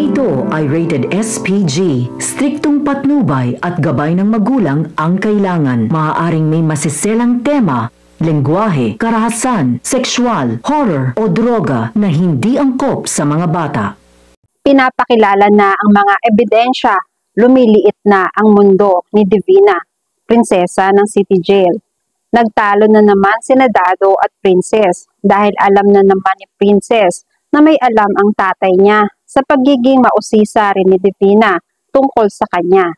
ito ay rated SPG. Striktong patnubay at gabay ng magulang ang kailangan. Maaaring may masiselang tema, lengguwahe, karahasan, sexual, horror o droga na hindi angkop sa mga bata. Pinapakilala na ang mga ebidensya, lumiliit na ang mundo ni Divina, prinsesa ng City Jail. Nagtalo na naman sina Dado at Princess dahil alam na naman ni Princess na may alam ang tatay niya sa pagiging mausisa rin ni Divina tungkol sa kanya.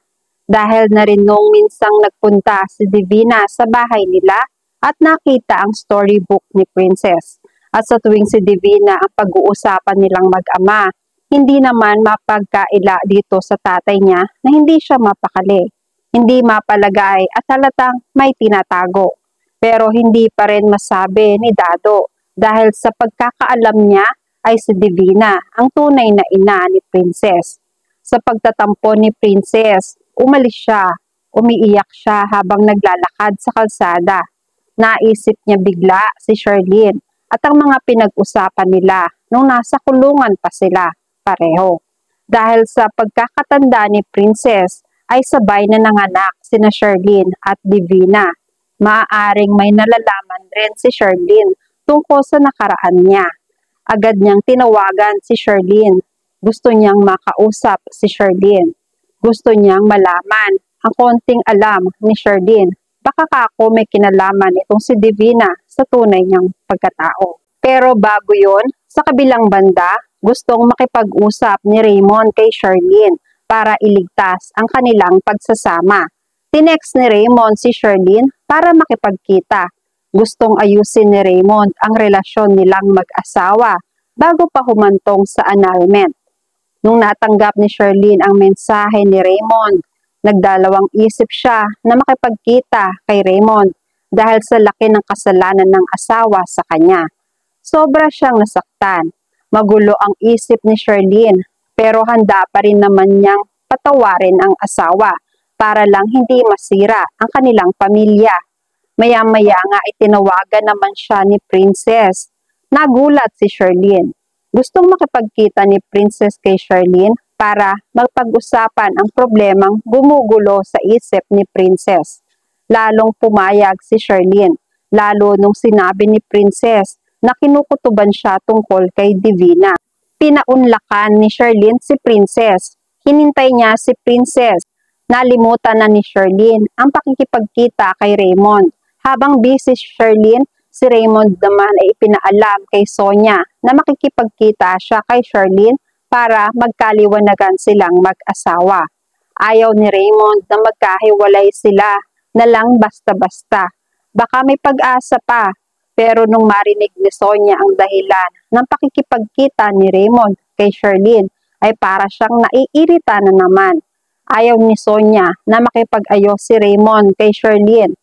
Dahil na rin nung minsang nagpunta si Divina sa bahay nila at nakita ang storybook ni Princess. At sa tuwing si Divina ang pag-uusapan nilang mag-ama, hindi naman mapagkaila dito sa tatay niya na hindi siya mapakali, hindi mapalagay at halatang may tinatago. Pero hindi pa rin masabi ni Dado dahil sa pagkakaalam niya ay si Divina ang tunay na ina ni Princess. Sa pagtatampo ni Princess, umalis siya, umiiyak siya habang naglalakad sa kalsada. Naisip niya bigla si Sherlyn at ang mga pinag-usapan nila nung nasa kulungan pa sila pareho. Dahil sa pagkakatanda ni Princess ay sabay na nanganak sina Sherlyn at Divina. Maaaring may nalalaman rin si Sherlyn tungkol sa nakaraan niya. Agad niyang tinawagan si Sherlyn. Gusto niyang makausap si Sherlyn. Gusto niyang malaman ang konting alam ni Sherlyn. Baka kako may kinalaman itong si Divina sa tunay niyang pagkatao. Pero bago yon, sa kabilang banda, gustong makipag-usap ni Raymond kay Sherlyn para iligtas ang kanilang pagsasama. Tinext ni Raymond si Sherlyn para makipagkita. Gustong ayusin ni Raymond ang relasyon nilang mag-asawa bago pa humantong sa annulment. Nung natanggap ni Sherlyn ang mensahe ni Raymond, nagdalawang isip siya na makipagkita kay Raymond dahil sa laki ng kasalanan ng asawa sa kanya. Sobra siyang nasaktan. Magulo ang isip ni Sherlyn pero handa pa rin naman niyang patawarin ang asawa para lang hindi masira ang kanilang pamilya. Maya-maya nga itinawagan naman siya ni Princess. Nagulat si Sherlyn. Gustong makipagkita ni Princess kay Sherlyn para magpag-usapan ang problemang gumugulo sa isip ni Princess. Lalong pumayag si Sherlyn, lalo nung sinabi ni Princess na kinukutuban siya tungkol kay Divina. Pinaunlakan ni Sherlyn si Princess. Hinintay niya si Princess. Nalimutan na ni Sherlyn ang pakikipagkita kay Raymond. Habang busy si Sherlyn, si Raymond naman ay ipinaalam kay Sonia na makikipagkita siya kay Sherlyn para magkaliwanagan silang mag-asawa. Ayaw ni Raymond na magkahiwalay sila na lang basta-basta. Baka may pag-asa pa, pero nung marinig ni Sonia ang dahilan ng pakikipagkita ni Raymond kay Sherlyn ay para siyang naiirita na naman. Ayaw ni Sonia na makipag-ayos si Raymond kay Sherlyn.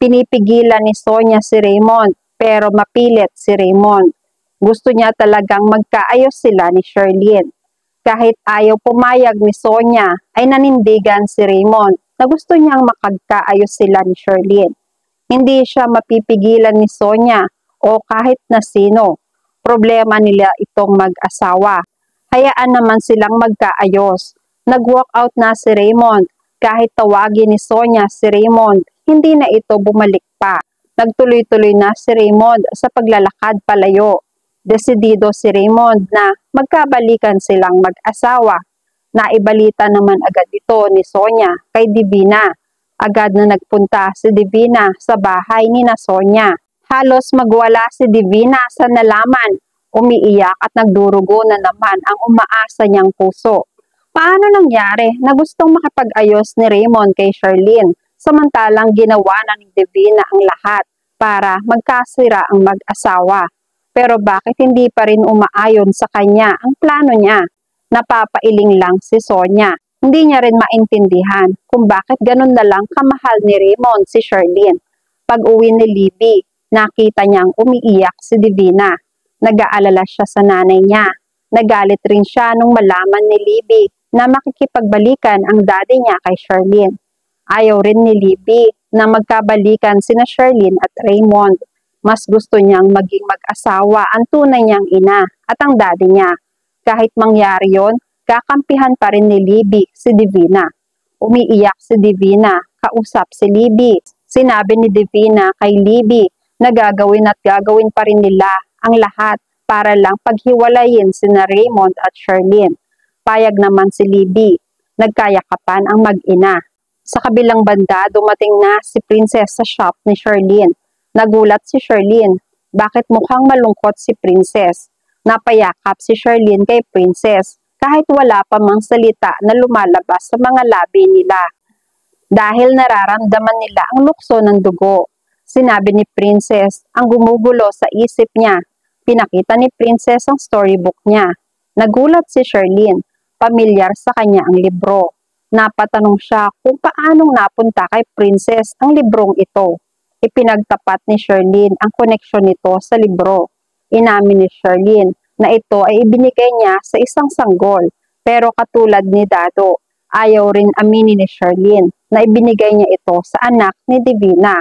Pinipigilan ni Sonia si Raymond pero mapilit si Raymond. Gusto niya talagang magkaayos sila ni Sherlyn. Kahit ayaw pumayag ni Sonia ay nanindigan si Raymond na gusto niyang makagkaayos sila ni Sherlyn. Hindi siya mapipigilan ni Sonia o kahit na sino. Problema nila itong mag-asawa. Hayaan naman silang magkaayos. Nag-walk out na si Raymond. Kahit tawagin ni Sonia si Raymond, hindi na ito bumalik pa. Nagtuloy-tuloy na si Raymond sa paglalakad palayo. Desidido si Raymond na magkabalikan silang mag-asawa. Naibalita naman agad ito ni Sonia kay Divina. Agad na nagpunta si Divina sa bahay ni na Sonia. Halos magwala si Divina sa nalaman. Umiiyak at nagdurugo na naman ang umaasa niyang puso. Paano nangyari na gustong makipag-ayos ni Raymond kay Sherlyn samantalang ginawa na ni Divina ang lahat para magkasira ang mag-asawa? Pero bakit hindi pa rin umaayon sa kanya ang plano niya? Napapailing lang si Sonia. Hindi niya rin maintindihan kung bakit ganun na lang kamahal ni Raymond si Sherlyn. Pag-uwi ni Libby, nakita niyang umiiyak si Divina. Nag-aalala siya sa nanay niya. Nagalit rin siya nung malaman ni Libby na makikipagbalikan ang daddy niya kay Sherlyn. Ayaw rin ni Libby na magkabalikan sina Sherlyn at Raymond. Mas gusto niyang maging mag-asawa ang tunay niyang ina at ang daddy niya. Kahit mangyari yon, Pinagkakampihan pa rin ni Libby si Divina. Umiiyak si Divina, kausap si Libby. Sinabi ni Divina kay Libby na gagawin at gagawin pa rin nila ang lahat para lang paghiwalayin sina Raymond at Sherlyn. Payag naman si Libby. Nagkayakapan ang mag-ina. Sa kabilang banda, dumating na si Princess sa shop ni Sherlyn. Nagulat si Sherlyn. Bakit mukhang malungkot si Princess? Napayakap si Sherlyn kay Princess kahit wala pa mang salita na lumalabas sa mga labi nila. Dahil nararamdaman nila ang lukso ng dugo. Sinabi ni Princess ang gumugulo sa isip niya. Pinakita ni Princess ang storybook niya. Nagulat si Sherlyn. Pamilyar sa kanya ang libro. Napatanong siya kung paanong napunta kay Princess ang librong ito. Ipinagtapat ni Sherlyn ang koneksyon nito sa libro. Inamin ni Sherlyn na ito ay ibinigay niya sa isang sanggol. Pero katulad ni Dado, ayaw rin aminin ni Sherlyn na ibinigay niya ito sa anak ni Divina.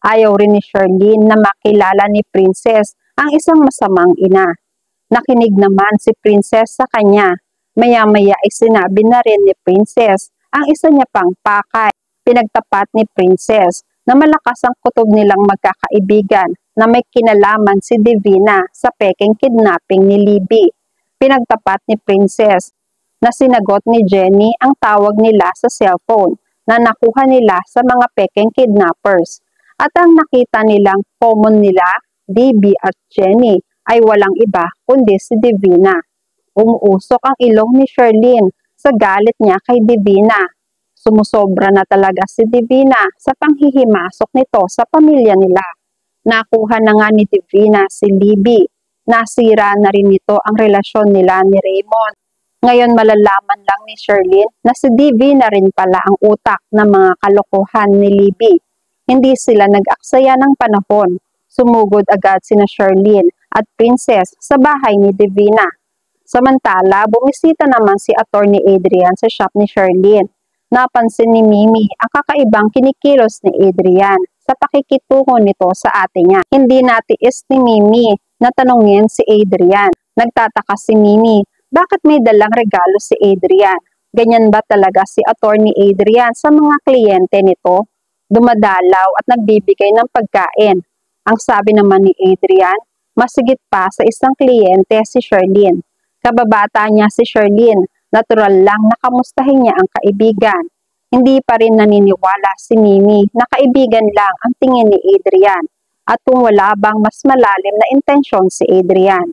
Ayaw rin ni Sherlyn na makilala ni Princess ang isang masamang ina. Nakinig naman si Princess sa kanya. Maya-maya ay sinabi na rin ni Princess ang isa niya pang pakay. Pinagtapat ni Princess na malakas ang kutob nilang magkakaibigan na may kinalaman si Divina sa pekeng kidnapping ni Libby. Pinagtapat ni Princess na sinagot ni Jenny ang tawag nila sa cellphone na nakuha nila sa mga pekeng kidnappers. At ang nakita nilang common nila, DB at Jenny, ay walang iba kundi si Divina. Umuusok ang ilong ni Sherlyn sa galit niya kay Divina. Sumusobra na talaga si Divina sa panghihimasok nito sa pamilya nila. Nakuha na nga ni Divina si Libby. Nasira na rin nito ang relasyon nila ni Raymond. Ngayon malalaman lang ni Sherlyn na si Divina rin pala ang utak ng mga kalokohan ni Libby. Hindi sila nag-aksaya ng panahon. Sumugod agad sina Sherlyn at Princess sa bahay ni Divina. Samantala, bumisita naman si Attorney Adrian sa shop ni Sherlyn. Napansin ni Mimi ang kakaibang kinikilos ni Adrian sa pakikitungo nito sa ate niya. Hindi natiis ni Mimi na tanungin si Adrian. Nagtataka si Mimi, bakit may dalang regalo si Adrian? Ganyan ba talaga si Attorney Adrian sa mga kliyente nito? Dumadalaw at nagbibigay ng pagkain. Ang sabi naman ni Adrian, masigit pa sa isang kliyente si Sherlyn. Kababata niya si Sherlyn, natural lang na kamustahin niya ang kaibigan. Hindi pa rin naniniwala si Mimi na kaibigan lang ang tingin ni Adrian at kung wala bang mas malalim na intensyon si Adrian.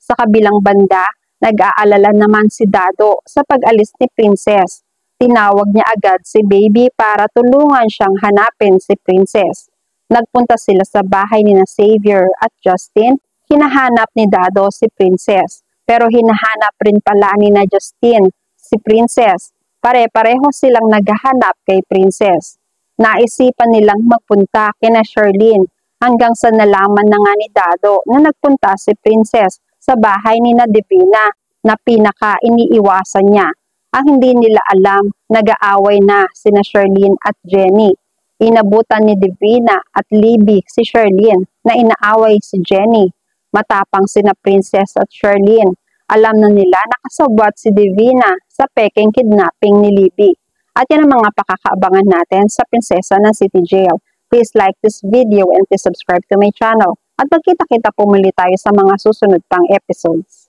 Sa kabilang banda, nag-aalala naman si Dado sa pag-alis ni Princess. Tinawag niya agad si Baby para tulungan siyang hanapin si Princess. Nagpunta sila sa bahay ni Xavier at Justin. Hinahanap ni Dado si Princess. Pero hinahanap rin pala ni Justin si Princess. Pare-pareho silang naghahanap kay Princess. Naisipan nilang magpunta kina Sherlyn hanggang sa nalaman na nga ni Dado na nagpunta si Princess sa bahay ni Divina na pinaka-iniiwasan niya. Ang hindi nila alam, nag-aaway na sina Sherlyn at Jenny. Inabutan ni Divina at Libby si Sherlyn na inaaway si Jenny. Matapang sina Princess at Sherlyn. Alam na nila nakasabwat si Divina sa pekeng kidnapping ni Libby. At yan ang mga pakakaabangan natin sa Prinsesa ng City Jail. Please like this video and please subscribe to my channel. At magkita-kita po muli tayo sa mga susunod pang episodes.